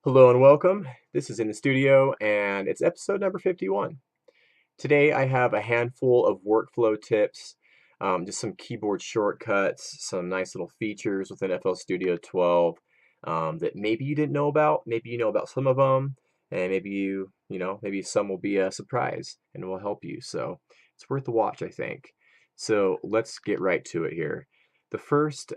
Hello and welcome. This is In the Studio and it's episode number 51. Today I have a handful of workflow tips, just some keyboard shortcuts, some nice little features within FL Studio 12 that maybe you didn't know about, maybe you know about some of them, and maybe maybe some will be a surprise and will help you. So it's worth a watch, I think. So let's get right to it here. The first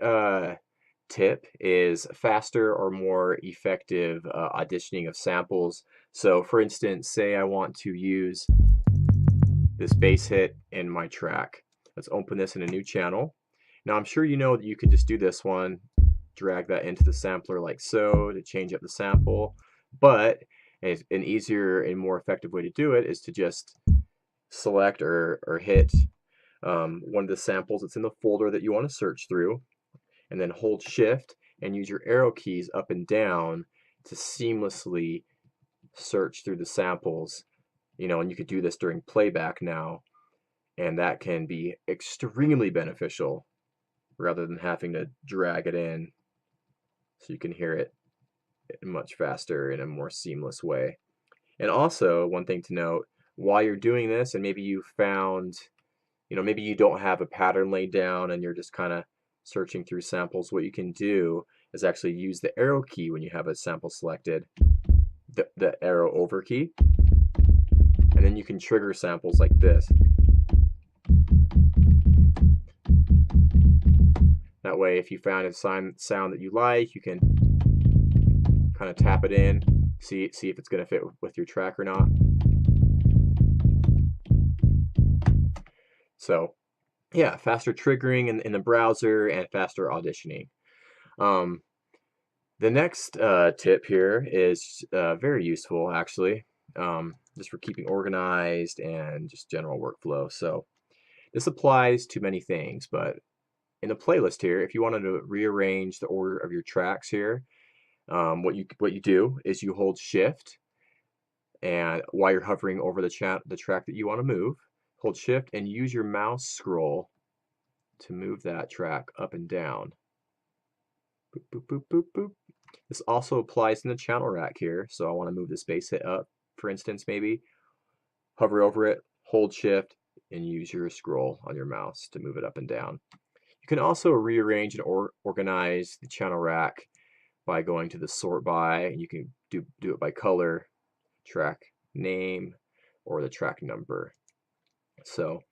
tip is faster or more effective auditioning of samples. So for instance, say I want to use this bass hit in my track. Let's open this in a new channel. Now I'm sure you know that you can just do this one, drag that into the sampler like so to change up the sample, but an easier and more effective way to do it is to just select or hit one of the samples that's in the folder that you want to search through, and then hold shift and use your arrow keys up and down to seamlessly search through the samples. And you could do this during playback now, and that can be extremely beneficial rather than having to drag it in, so you can hear it much faster in a more seamless way. And also, one thing to note, while you're doing this, and maybe you found, maybe you don't have a pattern laid down and you're just kind of searching through samples, what you can do is actually use the arrow key when you have a sample selected, the arrow over key, and then you can trigger samples like this. That way, if you found a sound that you like, you can kind of tap it in, see if it's going to fit with your track or not. So yeah, faster triggering in the browser and faster auditioning. The next tip here is very useful, actually, just for keeping organized and just general workflow. So this applies to many things, but in the playlist here, if you wanted to rearrange the order of your tracks here, what you do is you hold shift, and while you're hovering over the track that you want to move, hold shift and use your mouse scroll to move that track up and down. Boop, boop, boop, boop, boop. This also applies in the channel rack here. So I want to move this bass hit up, for instance, maybe. Hover over it, hold shift, and use your scroll on your mouse to move it up and down. You can also rearrange and organize the channel rack by going to the sort by, and you can do it by color, track name, or the track number. So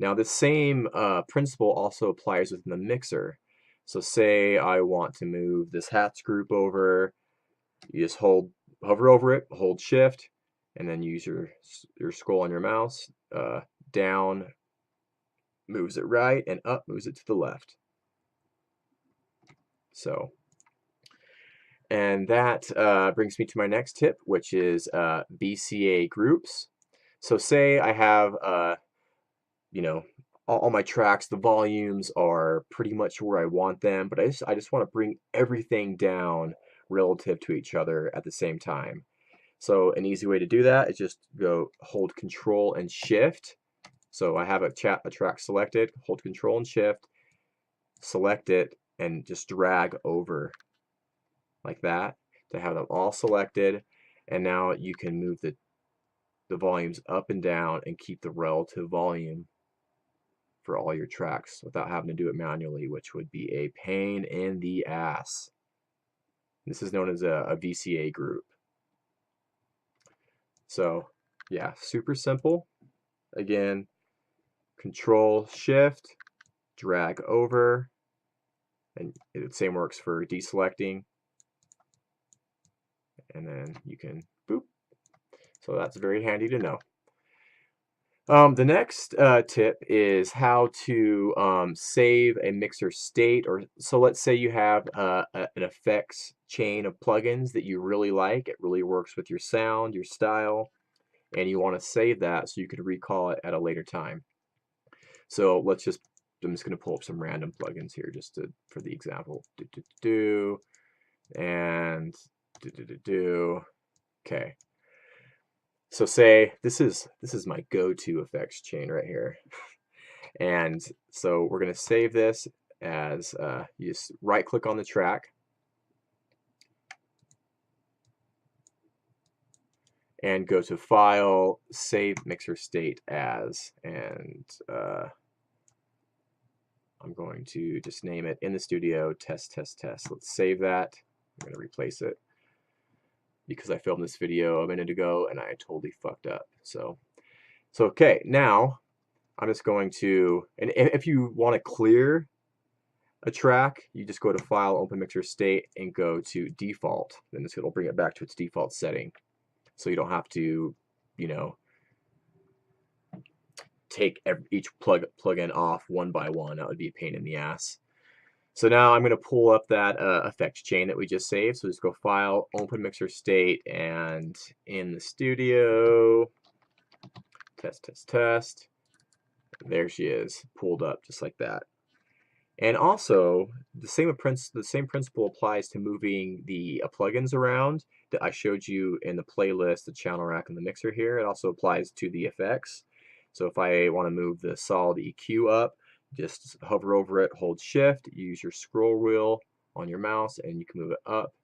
now the same principle also applies within the mixer. So say I want to move this hats group over, you just hover over it, hold shift, and then use your scroll on your mouse. Down moves it right, and up moves it to the left. So, and that brings me to my next tip, which is VCA groups. So say I have all my tracks, the volumes are pretty much where I want them, but I just want to bring everything down relative to each other at the same time. So an easy way to do that is just go hold Control and Shift. So I have a track selected, hold Control and Shift, select it, and just drag over like that to have them all selected. And now you can move the volumes up and down and keep the relative volume for all your tracks without having to do it manually, which would be a pain in the ass. This is known as a VCA group. So yeah, super simple. Again, Control Shift, drag over, and the same works for deselecting. And then you can boop. So that's very handy to know. The next tip is how to save a mixer state. So let's say you have an effects chain of plugins that you really like. It really works with your sound, your style, and you want to save that so you can recall it at a later time. So I'm just going to pull up some random plugins here just for the example. And okay. So say this is my go-to effects chain right here. And so we're going to save this as you just right click on the track, and go to File, Save Mixer State As, and I'm going to just name it in the studio test test test. Let's save that. I'm going to replace it because I filmed this video a minute ago and I totally fucked up. So okay, now I'm just going to, and if you want to clear a track, you just go to File, Open Mixer State, and go to Default. Then it'll bring it back to its default setting. So you don't have to, you know, take each plugin off one by one. That would be a pain in the ass. So now I'm going to pull up that effects chain that we just saved. So just go File, Open Mixer State, and in the studio, test, test, test. There she is, pulled up just like that. And also, the same principle applies to moving the plugins around that I showed you in the playlist, the channel rack, and the mixer here. It also applies to the effects. So if I want to move the solid EQ up, just hover over it, hold Shift, use your scroll wheel on your mouse, and you can move it up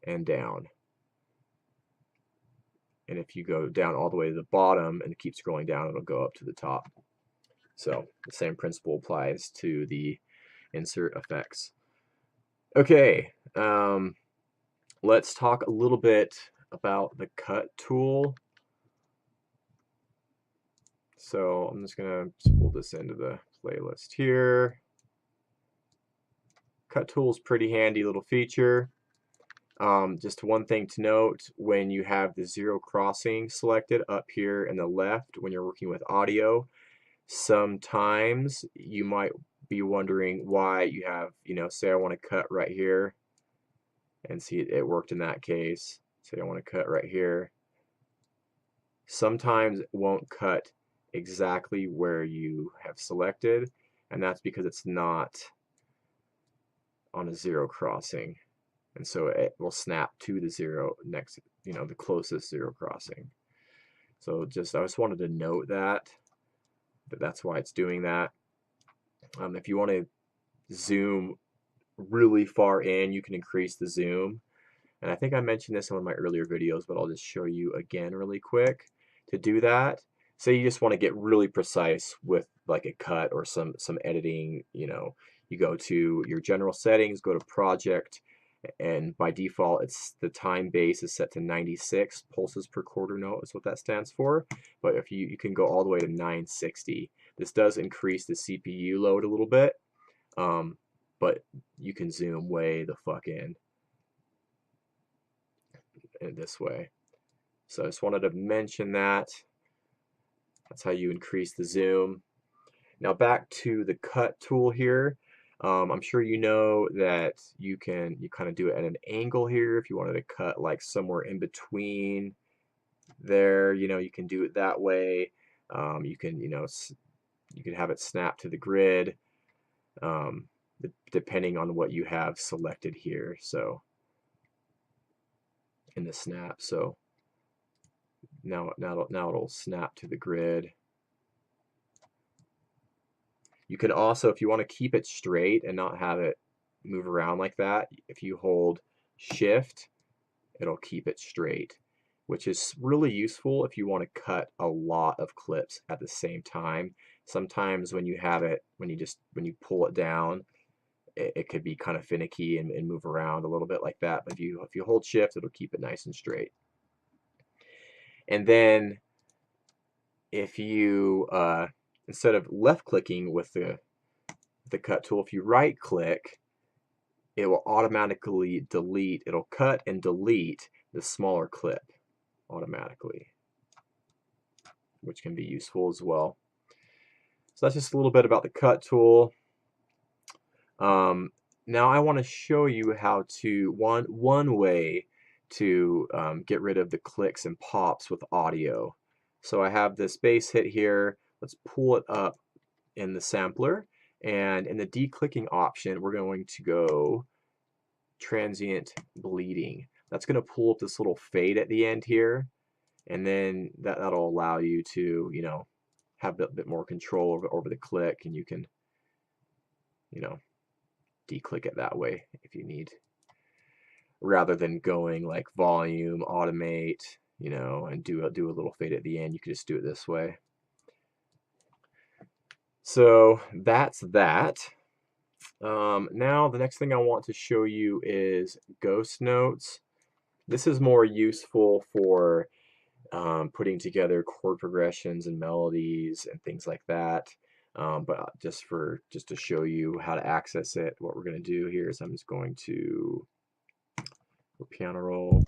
and down. And if you go down all the way to the bottom and keep scrolling down, it'll go up to the top. So the same principle applies to the insert effects. Okay, let's talk a little bit about the cut tool. So I'm just gonna pull this into the playlist here. Cut tool is pretty handy little feature. Just one thing to note, when you have the zero crossing selected up here in the left when you're working with audio, sometimes you might be wondering why you have, you know, say I want to cut right here, and see it worked in that case. Say I want to cut right here. Sometimes it won't cut exactly where you have selected, and that's because it's not on a zero crossing, and so it will snap to the zero next, you know, the closest zero crossing. So I just wanted to note that that's why it's doing that. If you want to zoom really far in, you can increase the zoom. And I think I mentioned this in one of my earlier videos, but I'll just show you again really quick. To do that, say you just want to get really precise with like a cut or some editing, you know, you go to your general settings, go to project, and by default it's the time base is set to 96 pulses per quarter note is what that stands for. But if you can go all the way to 960. This does increase the CPU load a little bit, but you can zoom way the fuck in this way. So I just wanted to mention that. That's how you increase the zoom. Now back to the cut tool here. I'm sure you know that you kind of do it at an angle here. If you wanted to cut like somewhere in between there, you know, you can do it that way. You can, you know, you can have it snap to the grid, depending on what you have selected here. So in the snap, so now it'll snap to the grid. You can also, if you want to keep it straight and not have it move around like that, if you hold Shift, it'll keep it straight, which is really useful if you want to cut a lot of clips at the same time. Sometimes when you have it, when you pull it down, it could be kind of finicky and move around a little bit like that. But if you hold Shift, it'll keep it nice and straight. And then if you instead of left clicking with the cut tool, if you right click, it will automatically delete, it'll cut and delete the smaller clip automatically, which can be useful as well. So that's just a little bit about the cut tool. Now I want to show you how to, one way to get rid of the clicks and pops with audio. So I have this bass hit here. Let's pull it up in the sampler, and in the declicking option we're going to go transient bleeding. That's going to pull up this little fade at the end here, and then that'll allow you to, you know, have a bit more control over the click, and you can, you know, declick it that way if you need, rather than going like volume, automate, you know, and do a little fade at the end. You could just do it this way. So that's that. Now the next thing I want to show you is ghost notes. This is more useful for putting together chord progressions and melodies and things like that. But just to show you how to access it, what we're going to do here is I'm just going to piano roll.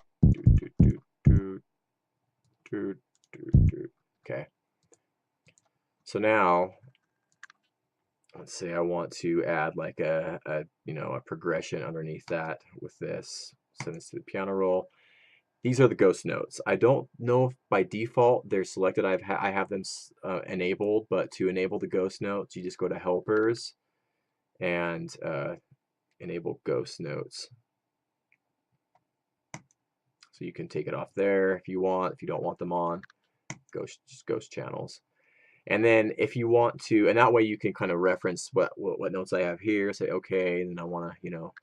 Okay. So now, let's say I want to add like a progression underneath that with this. Send this to the piano roll. These are the ghost notes. I don't know if by default they're selected. I have them enabled, but to enable the ghost notes, you just go to helpers and enable ghost notes. So you can take it off there if you want. If you don't want them on, just ghost channels. And then if you want to, and that way you can kind of reference what notes I have here. Say okay, and then I want to, you know,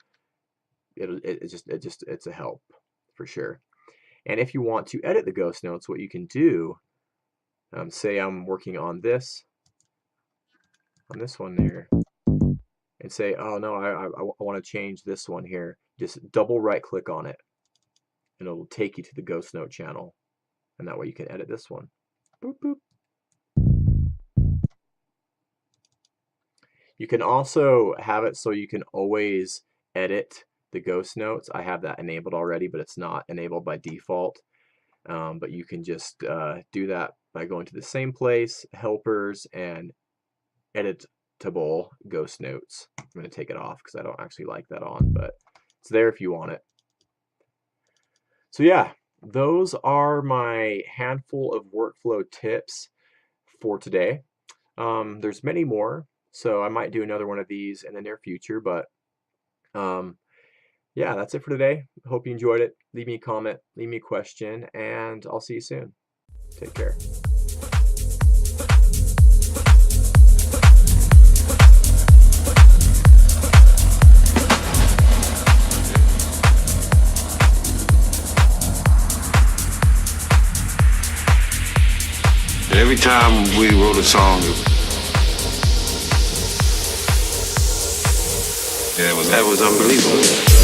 it's a help for sure. And if you want to edit the ghost notes, what you can do, say I'm working on this one there, and say, oh no, I want to change this one here. Just double right click on it, and it'll take you to the ghost note channel, and that way you can edit this one. Boop, boop. You can also have it so you can always edit the ghost notes. I have that enabled already, but it's not enabled by default. But you can just do that by going to the same place, helpers, and editable ghost notes. I'm going to take it off because I don't actually like that on, but it's there if you want it. So yeah, those are my handful of workflow tips for today. There's many more, so I might do another one of these in the near future, but yeah, that's it for today. Hope you enjoyed it. Leave me a comment, leave me a question, and I'll see you soon. Take care. Every time we wrote a song, that was unbelievable.